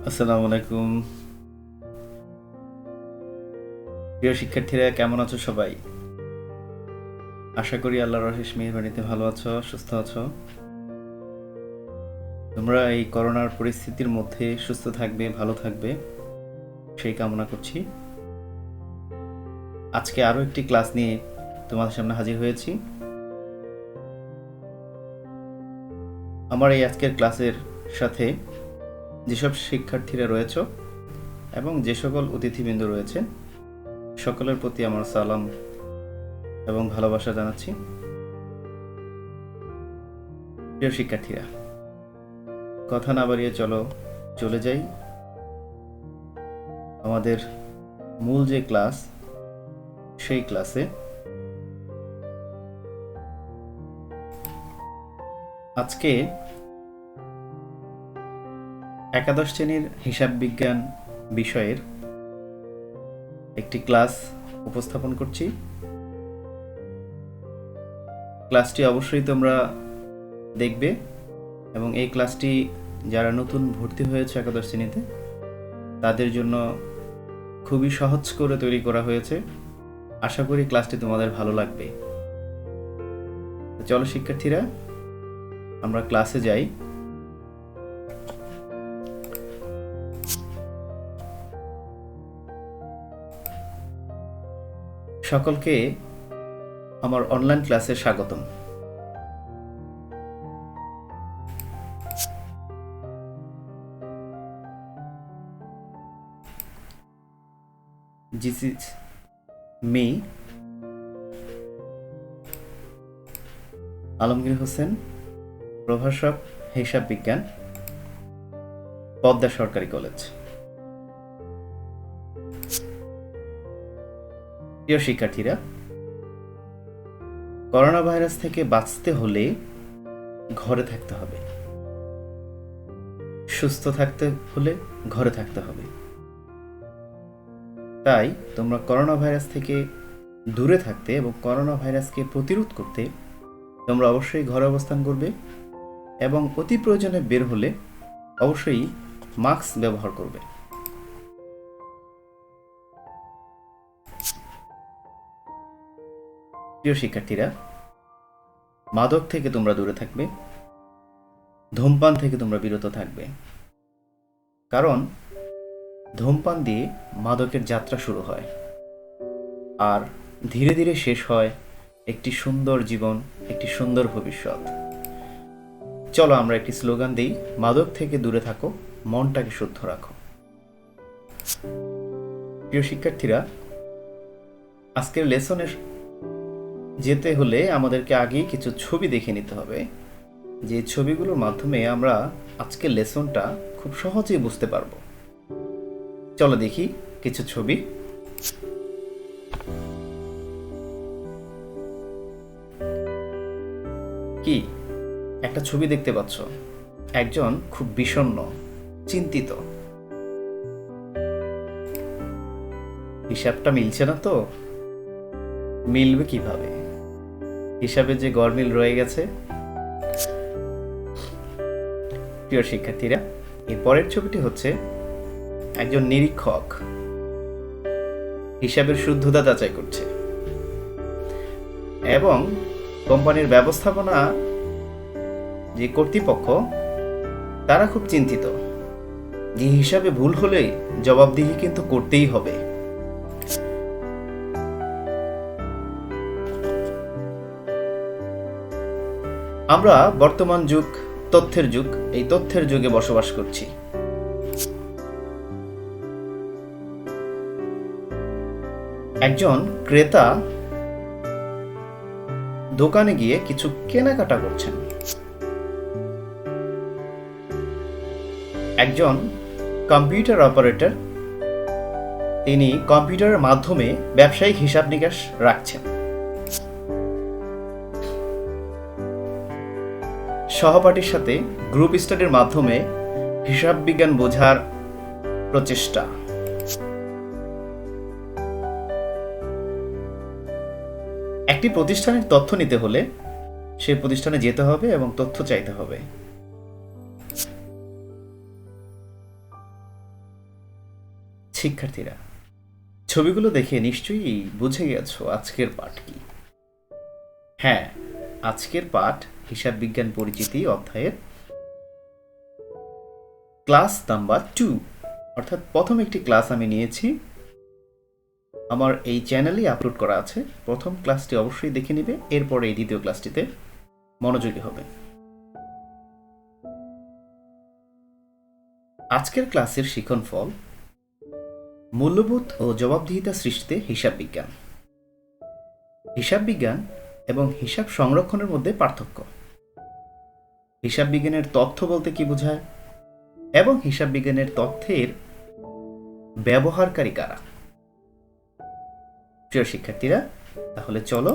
আসসালামু আলাইকুম। প্রিয় শিক্ষার্থীরা, কেমন আছো সবাই? আশা করি আল্লাহর অশেষ মেহেরবানিতে ভালো আছো, সুস্থ আছো। তোমরা এই করোনার পরিস্থিতির মধ্যে সুস্থ থাকবে, ভালো থাকবে, সেই কামনা করছি। আজকে আরও একটি ক্লাস নিয়ে তোমাদের সামনে হাজির হয়েছি। আমার এই আজকের ক্লাসের সাথে যেসব শিক্ষার্থীরা রয়েছে এবং যে সকল অতিথিবৃন্দ রয়েছে, সকলের প্রতি আমার সালাম এবং ভালোবাসা জানাচ্ছি। প্রিয় শিক্ষার্থীরা, কথা না বাড়িয়ে চলে যাই আমাদের মূল যে ক্লাস, সেই ক্লাসে। আজকে একাদশ শ্রেণীর হিসাব বিজ্ঞান বিষয়ের একটি ক্লাস উপস্থাপন করছি। ক্লাসটি অবশ্যই তোমরা দেখবে এবং এই ক্লাসটি যারা নতুন ভর্তি হয়েছে একাদশ শ্রেণীতে তাদের জন্য খুবই সহজ করে তৈরি করা হয়েছে। আশা করি ক্লাসটি তোমাদের ভালো লাগবে। চলো শিক্ষার্থীরা, আমরা ক্লাসে যাই। সকলকে আমার অনলাইন ক্লাসে স্বাগতম। This is me, Alamgir Hossain, প্রভাষক হিসাব বিজ্ঞান, পদ্মা সরকারি কলেজ। প্রিয় শিক্ষার্থীরা, করোনা ভাইরাস থেকে বাঁচতে হলে ঘরে থাকতে হবে, সুস্থ থাকতে হলে ঘরে থাকতে হবে। তাই তোমরা করোনা ভাইরাস থেকে দূরে থাকতে এবং করোনা ভাইরাসকে প্রতিরোধ করতে তোমরা অবশ্যই ঘরে অবস্থান করবে এবং অতি প্রয়োজনে বের হলে অবশ্যই মাস্ক ব্যবহার করবে। প্রিয় শিক্ষার্থীরা, মাদক থেকে তোমরা দূরে থাকবে, ধূমপান থেকে তোমরা বিরত থাকবে, কারণ ধূমপান দিয়ে মাদকের যাত্রা শুরু হয় আর ধীরে ধীরে শেষ হয় একটি সুন্দর জীবন, একটি সুন্দর ভবিষ্যৎ। চলো আমরা একটি স্লোগান দিই, মাদক থেকে দূরে থাকো, মনটাকে শুদ্ধ রাখো। প্রিয় শিক্ষার্থীরা, আজকের লেসনে যেতে হলে আমাদেরকে আগেই কিছু ছবি দেখে নিতে হবে, যে ছবিগুলোর মাধ্যমে আমরা আজকের লেসনটা খুব সহজেই বুঝতে পারবো। চলো দেখি কিছু ছবি। কি একটা ছবি দেখতে পাচ্ছ? একজন খুব বিষণ্ণ, চিন্তিত। হিসাবটা মিলছে না তো? মিলবে কিভাবে? হিসাবে যে গরমিল রয়ে গেছে। প্রিয় শিক্ষার্থীরা, এর পরের ছবিটি হচ্ছে একজন নিরীক্ষক হিসাবের শুদ্ধতা যাচাই করছে এবং কোম্পানির ব্যবস্থাপনা যে কর্তৃপক্ষ তারা খুব চিন্তিত যে হিসাবে ভুল হলে জবাবদিহি কিন্তু করতেই হবে। আমরা বর্তমান যুগ তথ্যের যুগ, এই তথ্যের যুগে বসবাস করছি। একজন ক্রেতা দোকানে গিয়ে কিছু কেনাকাটা করছেন। একজন কম্পিউটার অপারেটর, তিনি কম্পিউটারের মাধ্যমে ব্যবসায়িক হিসাব নিকাশ রাখছেন। সহপাঠীর সাথে গ্রুপ স্টাডির মাধ্যমে হিসাব বিজ্ঞান বোঝার প্রচেষ্টা। একটি প্রতিষ্ঠানের তথ্য নিতে হলে সেই প্রতিষ্ঠানে যেতে হবে এবং তথ্য চাইতে হবে। শিক্ষার্থীরা, ছবিগুলো দেখে নিশ্চয়ই বুঝে গেছো আজকের পাঠ কি। হ্যাঁ, আজকের পাঠ হিসাব বিজ্ঞান পরিচিতি অধ্যায়ের ক্লাস নাম্বার 2, অর্থাৎ প্রথম একটি ক্লাস আমি নিয়েছি, আমার এই চ্যানেলেই আপলোড করা আছে। প্রথম ক্লাসটি অবশ্যই দেখে নেবে, এরপরে এই দ্বিতীয় ক্লাসটিতে মনোযোগী হবে। আজকের ক্লাসের শিক্ষণফল মূল্যবোধ ও জবাবদিহিতা সৃষ্টিতে হিসাব বিজ্ঞান। হিসাব বিজ্ঞান এবং হিসাব সংরক্ষণের মধ্যে পার্থক্য, হিসাব বিজ্ঞানের তথ্য বলতে কি বোঝায় এবং হিসাব বিজ্ঞানের তথ্যের ব্যবহারকারী কারা। প্রিয় শিক্ষার্থীরা, তাহলে চলো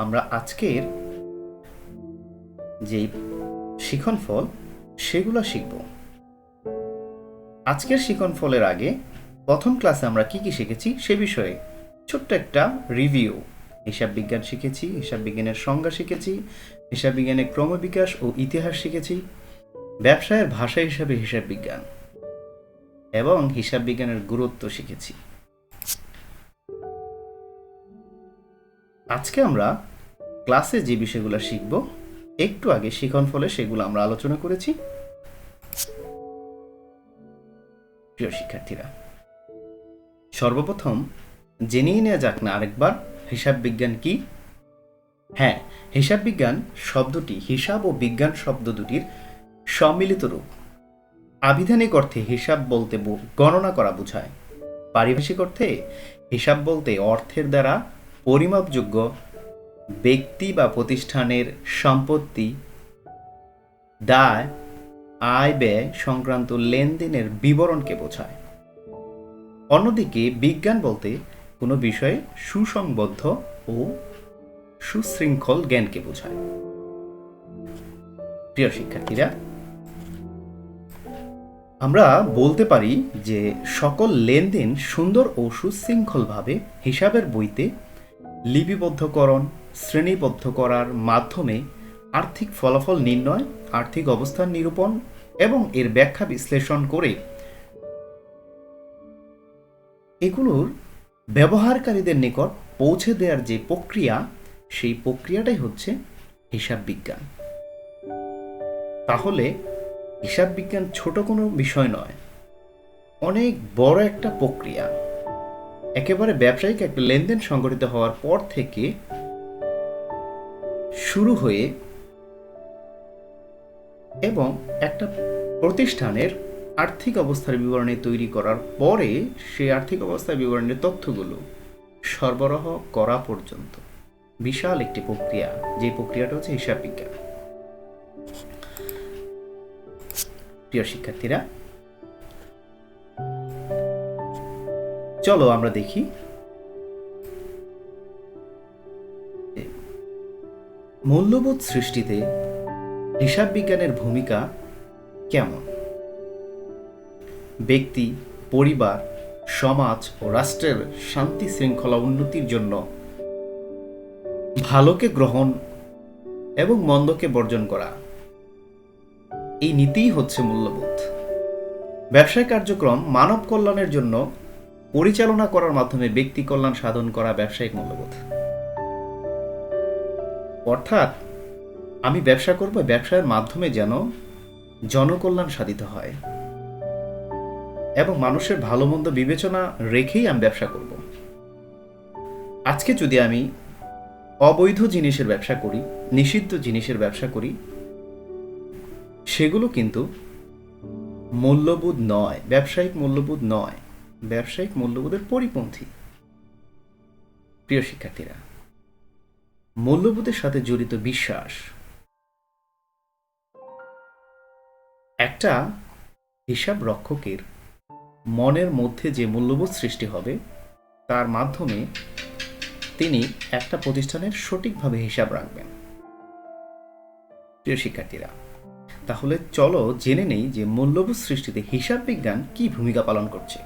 আমরা আজকের যে শিক্ষণফল সেগুলো শিখব। আজকের শিক্ষণফলের আগে প্রথম ক্লাসে আমরা কি কি শিখেছি সে বিষয়ে ছোট্ট একটা রিভিউ। হিসাব বিজ্ঞান শিখেছি, হিসাব বিজ্ঞানের সংজ্ঞা শিখেছি, হিসাব বিজ্ঞানের ক্রমবিকাশ ও ইতিহাস শিখেছি, ব্যবসায়ের ভাষা হিসাবে হিসাব বিজ্ঞান এবং হিসাব বিজ্ঞানের গুরুত্ব শিখেছি। আজকে আমরা ক্লাসে যে বিষয়গুলো শিখব একটু আগে শিক্ষণফলে সেগুলো আমরা আলোচনা করেছি। প্রিয় শিক্ষার্থীরা, সর্বপ্রথম জেনেই নেওয়া যাক না আরেকবার হিসাব বিজ্ঞান কি। হ্যাঁ, হিসাব বিজ্ঞান শব্দটি হিসাব ও বিজ্ঞান শব্দ দুটির সম্মিলিত রূপ। আবিধানিক অর্থে হিসাব বলতে গণনা করা বোঝায়। পারিভাষিক অর্থে হিসাব বলতে অর্থের দ্বারা পরিমাপযোগ্য ব্যক্তি বা প্রতিষ্ঠানের সম্পত্তি, দায়, আয় ব্যয় সংক্রান্ত লেনদেনের বিবরণকে বোঝায়। অন্যদিকে বিজ্ঞান বলতে কোনো বিষয়ে সুসংবদ্ধ ও সুশৃঙ্খল জ্ঞানকে বোঝায়। প্রিয় শিক্ষার্থীরা, আমরা বলতে পারি যে সকল লেনদেন সুন্দর ও সুশৃঙ্খলভাবে হিসাবের বইতে লিপিবদ্ধকরণ, শ্রেণীবদ্ধ করার মাধ্যমে আর্থিক ফলাফল নির্ণয়, আর্থিক অবস্থান নিরূপণ এবং এর ব্যাখ্যা বিশ্লেষণ করে এগুলোর ব্যবহারকারীদের নিকট পৌঁছে দেওয়ার যে প্রক্রিয়া, সেই প্রক্রিয়াটাই হচ্ছে হিসাব বিজ্ঞান। তাহলে হিসাব বিজ্ঞান ছোট কোনো বিষয় নয়, অনেক বড় একটা প্রক্রিয়া। একেবারে ব্যবসায়িক একটা লেনদেন সংঘটিত হওয়ার পর থেকে শুরু হয়ে এবং একটা প্রতিষ্ঠানের আর্থিক অবস্থার বিবরণী তৈরি করার পরে সেই আর্থিক অবস্থার বিবরণের তথ্যগুলো সরবরাহ করা পর্যন্ত বিশাল একটি প্রক্রিয়া, যে প্রক্রিয়াটা হচ্ছে হিসাব বিজ্ঞান। প্রিয় শিক্ষার্থীরা, চলো আমরা দেখি মূল্যবোধ সৃষ্টিতে হিসাব বিজ্ঞানের ভূমিকা কেমন। ব্যক্তি, পরিবার, সমাজ ও রাষ্ট্রের শান্তি শৃঙ্খলা উন্নতির জন্য ভালোকে গ্রহণ এবং মন্দকে বর্জন করা, এই নীতিই হচ্ছে মূল্যবোধ। ব্যবসায়িক কার্যক্রম মানব কল্যাণের জন্য পরিচালনা করার মাধ্যমে ব্যক্তি কল্যাণ সাধন করা ব্যবসায়িক মূল্যবোধ। অর্থাৎ আমি ব্যবসা করব, ব্যবসার মাধ্যমে যেন জনকল্যাণ সাধিত হয় এবং মানুষের ভালো মন্দ বিবেচনা রেখেই আমি ব্যবসা করব। আজকে যদি আমি অবৈধ জিনিসের ব্যবসা করি, নিষিদ্ধ জিনিসের ব্যবসা করি, সেগুলো কিন্তু মূল্যবোধ নয়, ব্যবসায়িক মূল্যবোধ নয়, ব্যবসায়িক মূল্যবোধের পরিপন্থী। প্রিয় শিক্ষার্থীরা, মূল্যবোধের সাথে জড়িত বিশ্বাস। একটা হিসাব রক্ষকের মনের মধ্যে যে মূল্যবোধ সৃষ্টি হবে তার মাধ্যমে তিনি একটা প্রতিষ্ঠানের সঠিকভাবে হিসাব রাখবেন। প্রিয় শিক্ষার্থীরা, তাহলে চলো জেনে নেই যে মূল্যবোধ সৃষ্টিতে হিসাব বিজ্ঞান কি ভূমিকা পালন করছে।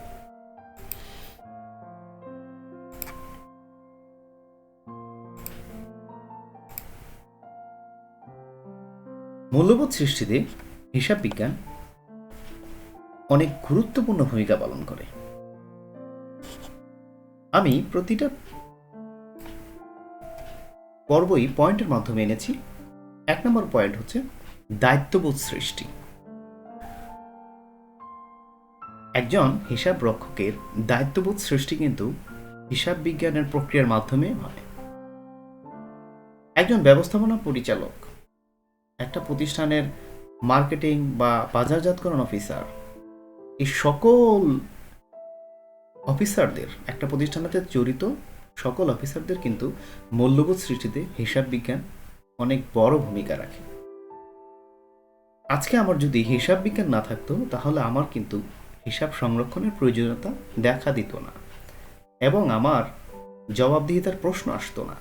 মূল্যবোধ সৃষ্টিতে হিসাব বিজ্ঞান অনেক গুরুত্বপূর্ণ ভূমিকা পালন করে। আমি প্রতিটা পর্বই পয়েন্টের মাধ্যমে এনেছি। 1 নম্বর পয়েন্ট হচ্ছে দায়িত্ববোধ সৃষ্টি। একজন হিসাব রক্ষকের দায়িত্ববোধ সৃষ্টি কিন্তু হিসাব বিজ্ঞানের প্রক্রিয়ার মাধ্যমে হয়। একজন ব্যবস্থাপনা পরিচালক, একটা প্রতিষ্ঠানের মার্কেটিং বা বাজারজাতকরণ অফিসার, এই সকল অফিসারদের, একটা প্রতিষ্ঠানেতে জড়িত সকল অফিসারদের কিন্তু মূল্যবোধ সৃষ্টিতে হিসাব বিজ্ঞান অনেক বড় ভূমিকা রাখে। আজকে আমার যদি হিসাব বিজ্ঞান না থাকতো, তাহলে আমার কিন্তু হিসাব সংরক্ষণের প্রয়োজনীয়তা দেখা দিত না এবং আমার জবাবদিহিতার প্রশ্ন আসতো না।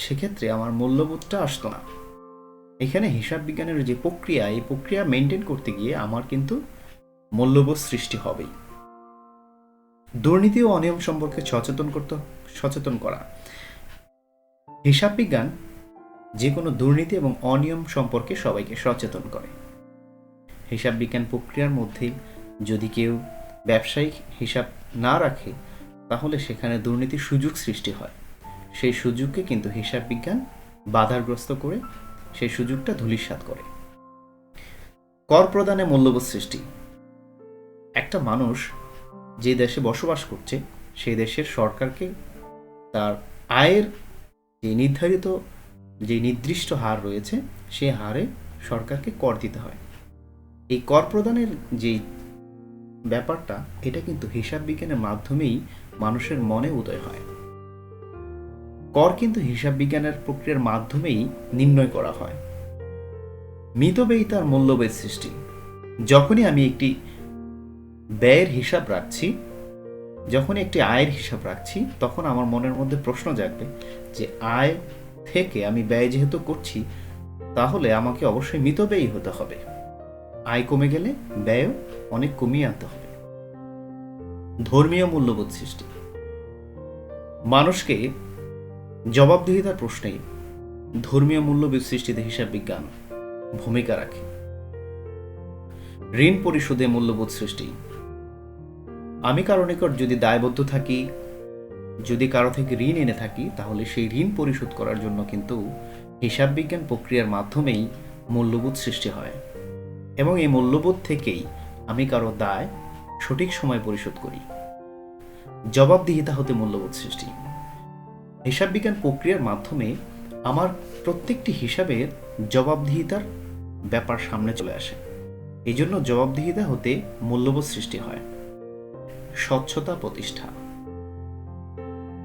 সেক্ষেত্রে আমার মূল্যবোধটা আসতো না। এখানে হিসাব বিজ্ঞানের যে প্রক্রিয়া, এই প্রক্রিয়া মেনটেন করতে গিয়ে আমার কিন্তু মূল্যবোধ সৃষ্টি হবেই। দুর্নীতি ও অনিয়ম সম্পর্কে সচেতন করা। হিসাব বিজ্ঞান যে কোনো দুর্নীতি এবং অনিয়ম সম্পর্কে সবাইকে সচেতন করে। হিসাব বিজ্ঞান প্রক্রিয়ার মধ্যে যদি কেউ ব্যবসায়িক হিসাব না রাখে, তাহলে সেখানে দুর্নীতির সুযোগ সৃষ্টি হয়। সেই সুযোগকে কিন্তু হিসাব বিজ্ঞান বাধাগ্রস্ত করে সেই সুযোগটা ধূলিসাৎ করে। কর প্রদানে মূল্যবোধ সৃষ্টি। একটা মানুষ যে দেশে বসবাস করছে, সেই দেশের সরকারকে তার আয়ের যে নির্দিষ্ট হার রয়েছে, সে হারে সরকারকে কর দিতে হয়। এই কর প্রদানের যে ব্যাপারটা, এটা কিন্তু হিসাব বিজ্ঞানের মাধ্যমেই মানুষের মনে উদয় হয়। কর কিন্তু হিসাব বিজ্ঞানের প্রক্রিয়ার মাধ্যমেই নির্ণয় করা হয়। মিতব্যয়িতার মূল্যবোধ সৃষ্টি। যখনই আমি একটি ব্যয়ের হিসাব রাখছি, যখনই একটি আয়ের হিসাব রাখছি, তখন আমার মনের মধ্যে প্রশ্ন জাগবে যে আয় থেকে আমি ব্যয় যেহেতু করছি, তাহলে আমাকে অবশ্যই মিতব্যয়ী হতে হবে। আয় কমে গেলে ব্যয়ও অনেক কমিয়ে আনতে হবে। ধর্মীয় মূল্যবোধ সৃষ্টি। মানুষকে জবাবদিহিতার প্রশ্নে ধর্মীয় মূল্যবোধ সৃষ্টিতে হিসাব বিজ্ঞান ভূমিকা রাখে। ঋণ পরিশোধে মূল্যবোধ সৃষ্টি। আমি কারো নিকট যদি দায়বদ্ধ থাকি, যদি কারো থেকে ঋণ এনে থাকি, তাহলে সেই ঋণ পরিশোধ করার জন্য কিন্তু হিসাব বিজ্ঞান প্রক্রিয়ার মাধ্যমেই মূল্যবোধ সৃষ্টি হয় এবং এই মূল্যবোধ থেকেই আমি কারো দায় সঠিক সময় পরিশোধ করি। জবাবদিহিতা হতে মূল্যবোধ সৃষ্টি। হিসাব বিজ্ঞান প্রক্রিয়ার মাধ্যমে আমার প্রত্যেকটি হিসাবের জবাবদিহিতার ব্যাপার সামনে চলে আসে। এই জন্য জবাবদিহিতা হতে মূল্যবোধ সৃষ্টি হয়। স্বচ্ছতা প্রতিষ্ঠা।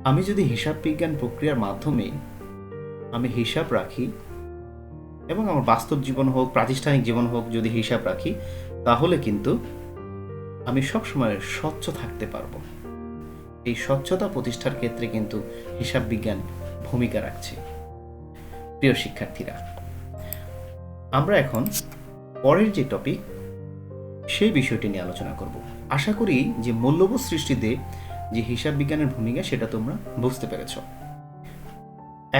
আমি যদি হিসাব বিজ্ঞান প্রক্রিয়ার মাধ্যমে আমি হিসাব রাখি এবং আমার বাস্তব জীবন হোক, প্রাতিষ্ঠানিক জীবন হোক, যদি হিসাব রাখি, তাহলে কিন্তু আমি সবসময় স্বচ্ছ থাকতে পারবো। এই স্বচ্ছতা প্রতিষ্ঠার ক্ষেত্রে কিন্তু হিসাব বিজ্ঞান ভূমিকা রাখছে। প্রিয় শিক্ষার্থীরা, আমরা এখন পরের যে টপিক, সেই বিষয়টি নিয়ে আলোচনা করব। আশা করি যে মূল্যবোধ সৃষ্টিতে যে হিসাব বিজ্ঞানের ভূমিকা, সেটা তোমরা বুঝতে পেরেছ।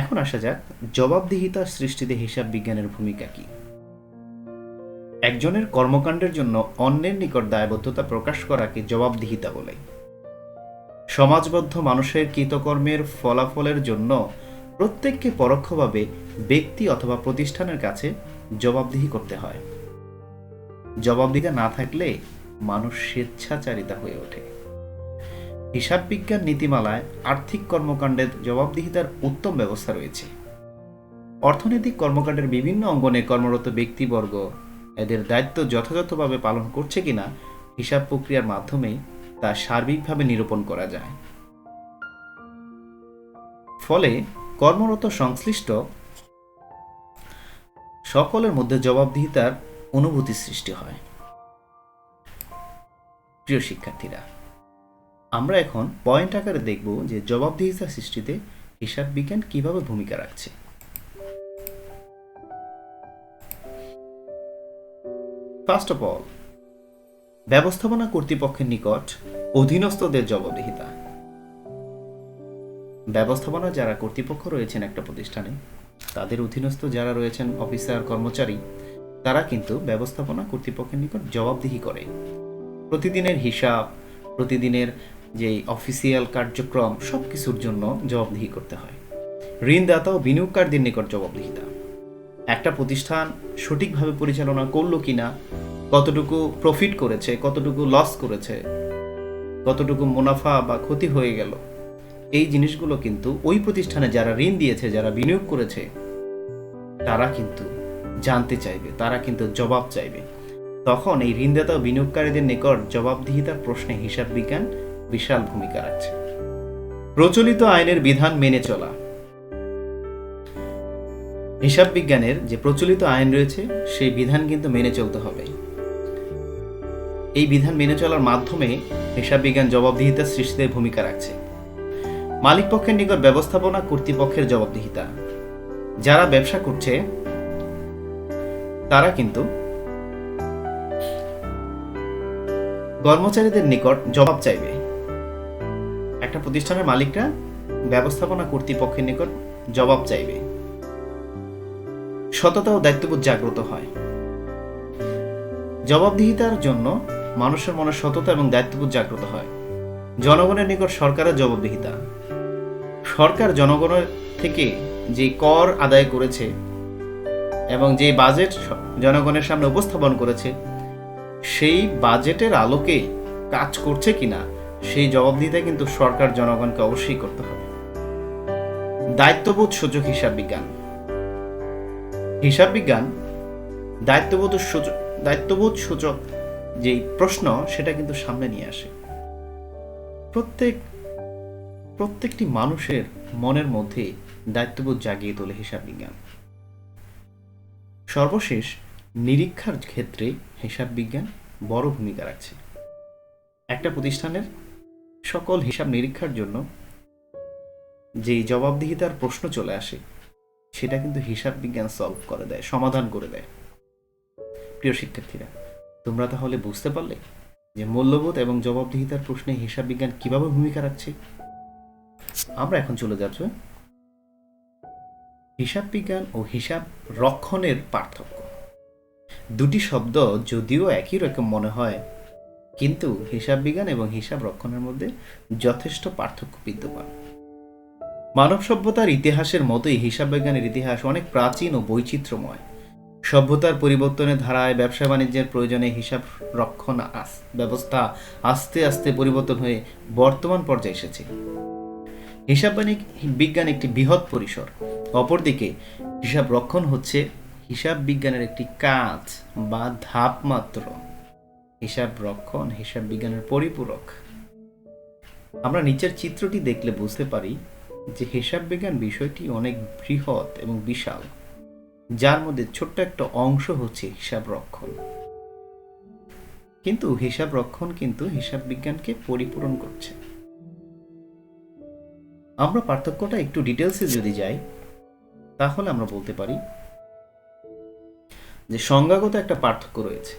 এখন আসা যাক জবাবদিহিতার সৃষ্টিতে হিসাব বিজ্ঞানের ভূমিকা কি। একজনের কর্মকাণ্ডের জন্য অন্যের নিকট দায়বদ্ধতা প্রকাশ করাকে জবাবদিহিতা বলে। সমাজবদ্ধ মানুষের কৃতকর্মের ফলাফলের জন্য প্রত্যেককে পরোক্ষভাবে ব্যক্তি অথবা প্রতিষ্ঠানের কাছে জবাবদিহি করতে হয়। জবাবদিহিতা না থাকলে মানুষ স্বেচ্ছাচারিতা হয়ে ওঠে। হিসাব বিজ্ঞান নীতিমালায় আর্থিক কর্মকাণ্ডের জবাবদিহিতার উত্তম ব্যবস্থা রয়েছে। অর্থনৈতিক কর্মকাণ্ডের বিভিন্ন অঙ্গনে কর্মরত ব্যক্তিবর্গ এদের দায়িত্ব যথাযথভাবে পালন করছে কিনা হিসাব প্রক্রিয়ার মাধ্যমে তা সার্বিকভাবে নিরূপণ করা যায়। ফলে কর্মরত সংশ্লিষ্ট সকলের মধ্যে জবাবদিহিতার অনুভূতি সৃষ্টি হয়। প্রিয় শিক্ষার্থীরা, আমরা এখন পয়েন্ট আকারে দেখব যে জবাবদিহিতা সৃষ্টিতে হিসাব বিজ্ঞান কিভাবে ভূমিকা রাখছে। ফার্স্ট অফ অল, ব্যবস্থাপনা কর্তৃপক্ষের নিকট অধীনস্থদের জবাবদিহিতা। ব্যবস্থাপনা যারা কর্তৃপক্ষ রয়েছেন একটা প্রতিষ্ঠানে, তাদের অধীনস্থ যারা রয়েছেন অফিসার, কর্মচারী, তারা কিন্তু ব্যবস্থাপনা কর্তৃপক্ষের নিকট জবাবদিহি করে। প্রতিদিনের হিসাব, প্রতিদিনের যে অফিসিয়াল কার্যক্রম সব কিছুর জন্য জবাবদিহি করতে হয়। ঋণদাতা ও বিনিয়োগকারীদের নিকট জবাবদিহিতা, একটা প্রতিষ্ঠান সঠিকভাবে পরিচালনা করলো কিনা, কতটুকু প্রফিট করেছে, কতটুকু লস করেছে, কতটুকু মুনাফা বা ক্ষতি হয়ে গেল, এই জিনিসগুলো কিন্তু ওই প্রতিষ্ঠানে যারা ঋণ দিয়েছে, যারা বিনিয়োগ করেছে, তারা কিন্তু জানতে চাইবে, তারা কিন্তু জবাব চাইবে। তখন এই ঋণদাতা ও বিনিয়োগকারীদের নিকট জবাবদিহিতার প্রশ্নে হিসাব বিজ্ঞান বিশাল ভূমিকা রাখছে। প্রচলিত আইনের বিধান মেনে চলা, হিসাব বিজ্ঞানের যে প্রচলিত আইন রয়েছে সেই বিধান কিন্তু মেনে চলতে হবে। এই বিধান মেনে চলার মাধ্যমে হিসাব বিজ্ঞান জবাবদিহিতা সৃষ্টিতে ভূমিকা রাখছে। মালিক পক্ষের নিকট ব্যবস্থাপনা কর্তৃপক্ষের জবাবদিহিতা, যারা ব্যবসা করছে তারা কিন্তু কর্মচারীদের নিকট জবাব চাইবে। একটা প্রতিষ্ঠানের মালিকরা ব্যবস্থাপনা কর্তৃপক্ষের নিকট জবাব চাইবে। সততা ও দায়িত্ববোধ জাগ্রত হয়। জবাবদিহিতার জন্য মানুষের মনে সততা এবং দায়িত্ববোধ জাগ্রত হয়। জনগণের নিকট সরকারের জবাবদিহিতা, সরকার জনগণের থেকে যে কর আদায় করেছে এবং যে বাজেট জনগণের সামনে উপস্থাপন করেছে, সেই বাজেটের আলোকে কাজ করছে কিনা সেই জবাবদিহিতা কিন্তু সরকার জনগণকে অবশ্যই করতে হবে। দায়িত্ববোধ সূচক হিসাব বিজ্ঞান, হিসাব বিজ্ঞান দায়িত্ববোধ সূচক যে প্রশ্ন সেটা কিন্তু সামনে নিয়ে আসে। প্রত্যেকটি মানুষের মনের মধ্যে দায়িত্ববোধ জাগিয়ে তোলে হিসাব বিজ্ঞান। সর্বশেষ নিরীক্ষার ক্ষেত্রে হিসাব বিজ্ঞান বড় ভূমিকা রাখছে। একটা প্রতিষ্ঠানের সকল হিসাব নিরীক্ষার জন্য যে জবাবদিহিতার প্রশ্ন চলে আসে সেটা কিন্তু হিসাব বিজ্ঞান সলভ করে দেয়, সমাধান করে দেয়। প্রিয় শিক্ষার্থীরা, তোমরা তাহলে বুঝতে পারলে যে মূল্যবোধ এবং জবাবদিহিতার প্রশ্নে হিসাব বিজ্ঞান কিভাবে ভূমিকা রাখছে। আমরা এখন চলে যাচ্ছি হিসাব বিজ্ঞান ও হিসাব রক্ষণের পার্থক্য। দুটি শব্দ যদিও একই রকম মনে হয়, কিন্তু হিসাব বিজ্ঞান এবং হিসাব রক্ষণের মধ্যে যথেষ্ট পার্থক্য বিদ্যমান। মানব সভ্যতার ইতিহাসের মতোই হিসাব বিজ্ঞানের ইতিহাস অনেক প্রাচীন ও বৈচিত্র্যময়। সভ্যতার পরিবর্তনের ধারায় ব্যবসা বাণিজ্যের প্রয়োজনে হিসাব রক্ষণ ব্যবস্থা আস্তে আস্তে পরিবর্তন হয়ে বর্তমান পর্যায়ে এসেছে। হিসাব বিজ্ঞান একটি বৃহৎ পরিসর, অপরদিকে হিসাব রক্ষণ হচ্ছে হিসাব বিজ্ঞানের একটি কাজ বা ধাপ মাত্র। হিসাব রক্ষণ হিসাব বিজ্ঞানের পরিপূরক। আমরা নিচের চিত্রটি দেখলে বুঝতে পারি যে হিসাব বিজ্ঞান বিষয়টি অনেক বৃহৎ এবং বিশাল, যার মধ্যে ছোট্ট একটা অংশ হচ্ছে হিসাব রক্ষণ। কিন্তু হিসাব রক্ষণ কিন্তু হিসাব বিজ্ঞানকে পরিপূরণ করছে। আমরা পার্থক্যটা একটু ডিটেলসে যদি যাই তাহলে আমরা বলতে পারি যে সংজ্ঞাগত একটা পার্থক্য রয়েছে।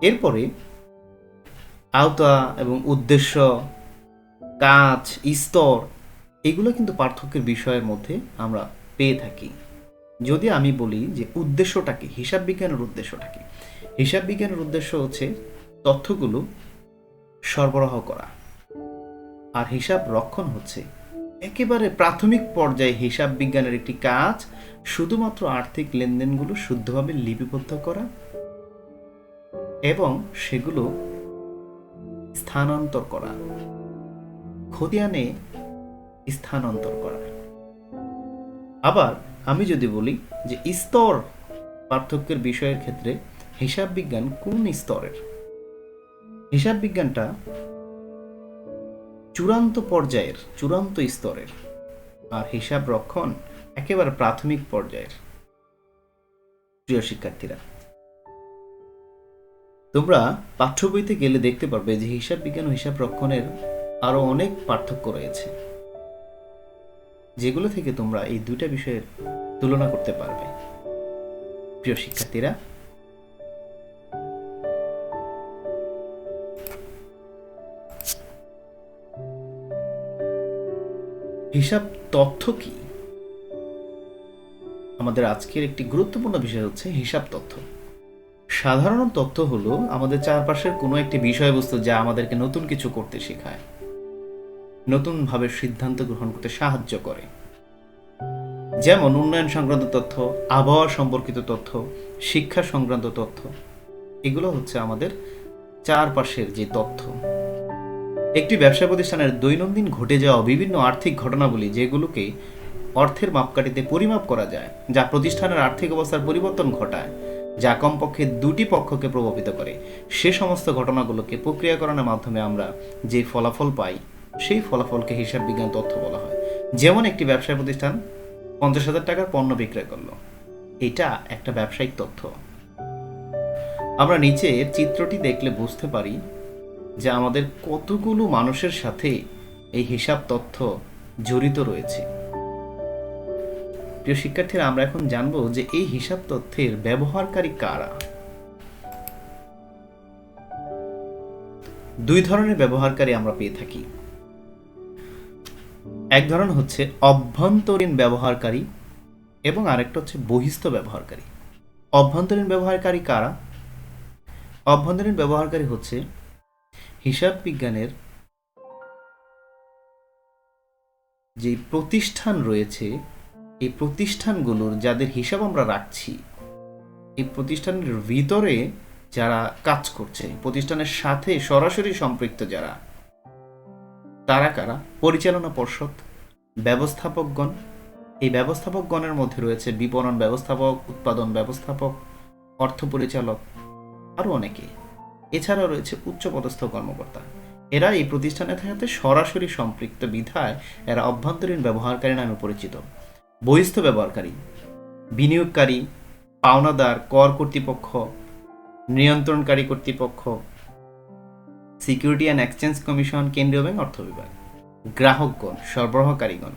এরপরে আওতা এবং উদ্দেশ্য, কাজ, স্তর, এগুলো কিন্তু পার্থক্যের বিষয়ের মধ্যে আমরা পেয়ে থাকি। যদি আমি বলি যে উদ্দেশ্যটাকে, হিসাব বিজ্ঞানের উদ্দেশ্যটাকে, হিসাব বিজ্ঞানের উদ্দেশ্য হচ্ছে তথ্যগুলো সরবরাহ করা, আর হিসাব রক্ষণ হচ্ছে একেবারে প্রাথমিক পর্যায়ে হিসাব বিজ্ঞানের একটি কাজ, শুধুমাত্র আর্থিক লেনদেনগুলো শুদ্ধভাবে লিপিবদ্ধ করা এবং সেগুলো স্থানান্তর করা, খতিয়ানে স্থানান্তর করা। আবার আমি যদি বলি যে স্তর পার্থক্যের বিষয়ের ক্ষেত্রে হিসাব বিজ্ঞান কোন স্তরের, হিসাব বিজ্ঞানটা চূড়ান্ত পর্যায়ের, চূড়ান্ত স্তরের, আর হিসাব রক্ষণ একেবারে প্রাথমিক পর্যায়ের। প্রিয় শিক্ষার্থীরা, তোমরা পাঠ্য বইতে গেলে দেখতে পারবে যে হিসাব বিজ্ঞান ও হিসাব রক্ষণের আরো অনেক পার্থক্য রয়েছে, যেগুলো থেকে তোমরা এই দুইটা বিষয়ের তুলনা করতে পারবে। প্রিয় শিক্ষার্থীরা, হিসাব তথ্য কি? আমাদের আজকের একটি গুরুত্বপূর্ণ বিষয় হচ্ছে হিসাব তথ্য। সাধারণ তথ্য হলো আমাদের চারপাশের কোনো একটি বিষয়বস্তু যা আমাদেরকে নতুন কিছু করতে শেখায়, নতুনভাবে সিদ্ধান্ত গ্রহণ করতে সাহায্য করে। যেমন উন্নয়ন সংক্রান্ত তথ্য, আবহাওয়া সম্পর্কিত তথ্য, শিক্ষা সংক্রান্ত তথ্য, এগুলো হচ্ছে আমাদের চারপাশের যে তথ্য। একটি ব্যবসা প্রতিষ্ঠানের দৈনন্দিন ঘটে যাওয়া বিভিন্ন আর্থিক ঘটনাবলী, যেগুলোকে অর্থের মাপকাঠিতে পরিমাপ করা যায়, যা প্রতিষ্ঠানের আর্থিক অবস্থার পরিবর্তন ঘটায়, যা কমপক্ষে দুটি পক্ষকে প্রভাবিত করে, সে সমস্ত ঘটনাগুলোকে প্রক্রিয়াকরণের মাধ্যমে আমরা যে ফলাফল পাই, সেই ফলাফলকে হিসাব বিজ্ঞান তথ্য বলা হয়। যেমন একটি ব্যবসায় প্রতিষ্ঠান 50,000 টাকার পণ্য বিক্রয় করলো, এটা একটা ব্যবসায়িক তথ্য। আমরা নিচের চিত্রটি দেখলে বুঝতে পারি যে আমাদের কতগুলো মানুষের সাথে এই হিসাব তথ্য জড়িত রয়েছে। প্রিয় শিক্ষার্থীরা, আমরা এখন জানবো যে এই হিসাব তথ্যের ব্যবহারকারী কারা। দুই ধরনের ব্যবহারকারী আমরা পেয়ে থাকি। এক ধরন হচ্ছে অভ্যন্তরীণ ব্যবহারকারী এবং আরেকটা হচ্ছে বহিস্থ ব্যবহারকারী। অভ্যন্তরীণ ব্যবহারকারী কারা? অভ্যন্তরীণ ব্যবহারকারী হচ্ছে হিসাব বিজ্ঞানের যে প্রতিষ্ঠান রয়েছে, এই প্রতিষ্ঠানগুলোর যাদের হিসাব আমরা রাখছি, এই প্রতিষ্ঠানের ভিতরে যারা কাজ করছে, প্রতিষ্ঠানের সাথে সরাসরি সম্পৃক্ত যারা, তারা কারা? পরিচালনা পর্ষদ, ব্যবস্থাপকগণ। এই ব্যবস্থাপকগণের মধ্যে রয়েছে বিপণন ব্যবস্থাপক, উৎপাদন ব্যবস্থাপক, অর্থ পরিচালক, আরও অনেকে। এছাড়াও রয়েছে উচ্চপদস্থ কর্মকর্তা। এরা এই প্রতিষ্ঠানের সাথে সরাসরি সম্পৃক্ত বিধায় এরা অভ্যন্তরীণ ব্যবহারকারী নামে পরিচিত। বহিস্থ ব্যবহারকারী বিনিয়োগকারী, পাওনাদার, কর কর্তৃপক্ষ, নিয়ন্ত্রণকারী কর্তৃপক্ষ, সিকিউরিটি অ্যান্ড এক্সচেঞ্জ কমিশন, কেন্দ্রীয় ব্যাংক, অর্থ বিভাগ, গ্রাহকগণ, সরবরাহকারীগণ,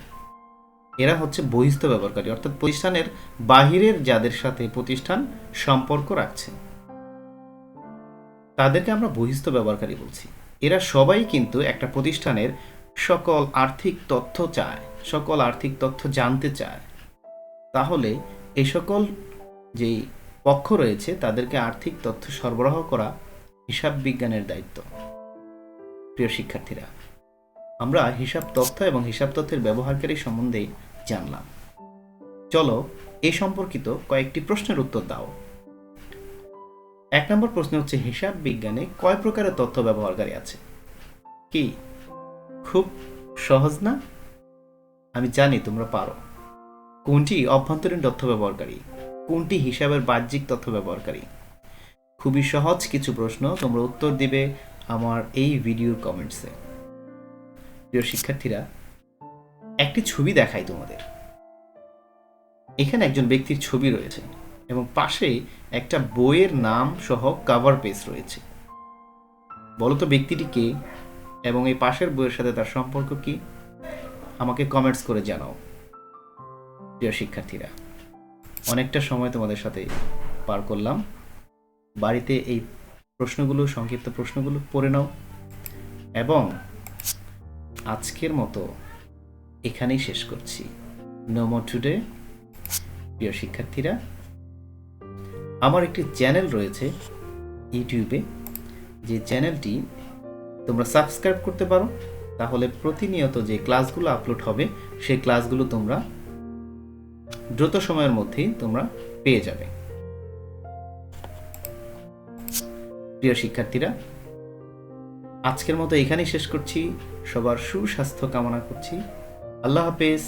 এরা হচ্ছে বহিস্থ ব্যবহারকারী, অর্থাৎ প্রতিষ্ঠানের বাহিরের যাদের সাথে প্রতিষ্ঠান সম্পর্ক রাখছে, তাদেরকে আমরা বহিস্থ ব্যবহারকারী বলছি। এরা সবাই কিন্তু একটা প্রতিষ্ঠানের সকল আর্থিক তথ্য চায়, সকল আর্থিক তথ্য জানতে চায়। তাহলে এই সকল যেই পক্ষ রয়েছে তাদেরকে আর্থিক তথ্য সরবরাহ করা হিসাব বিজ্ঞানের দায়িত্ব। প্রিয় শিক্ষার্থীরা, আমরা হিসাব তথ্য এবং হিসাব তথ্যের ব্যবহারকারী সম্বন্ধে জানলাম। চলো এই সম্পর্কিত কয়েকটি প্রশ্নের উত্তর দাও। 1 নম্বর প্রশ্ন হচ্ছে, হিসাব বিজ্ঞানে কয় প্রকারের তথ্য ব্যবহারকারী আছে? কি খুব সহজ না? আমি জানি তোমরা পারো। কোনটি অভ্যন্তরীণ তথ্য ব্যবহারকারী, কোনটি হিসাবের বাহ্যিক তথ্য ব্যবহারকারী? খুবই সহজ কিছু প্রশ্ন, তোমরা উত্তর দিবে আমার এই ভিডিওর কমেন্টসে। প্রিয় শিক্ষার্থীরা, একটি ছবি দেখাই তোমাদের। এখানে একজন ব্যক্তির ছবি রয়েছে এবং পাশে একটা বইয়ের নাম সহ কভার পেজ রয়েছে। বলো তো ব্যক্তিটি কে এবং এই পাশের বইয়ের সাথে তার সম্পর্ক কি? আমাকে কমেন্টস করে জানাও। প্রিয় শিক্ষার্থীরা, অনেকটা সময় তোমাদের সাথে পার করলাম। বাড়িতে এই প্রশ্নগুলো, সংক্ষিপ্ত প্রশ্নগুলো পড়ে নাও এবং আজকের মতো এখানেই শেষ করছি। No more today. প্রিয় শিক্ষার্থীরা, আমার একটি চ্যানেল রয়েছে ইউটিউবে, যে চ্যানেলটি তোমরা সাবস্ক্রাইব করতে পারো। তাহলে প্রতিনিয়ত যে ক্লাসগুলো আপলোড হবে সেই ক্লাসগুলো তোমরা দ্রুত সময়ের মধ্যেই তোমরা পেয়ে যাবে। প্রিয় শিক্ষার্থীরা, আজকের মতো এখানেই শেষ করছি। সবার সুস্বাস্থ্য কামনা করছি। আল্লাহ হাফেজ।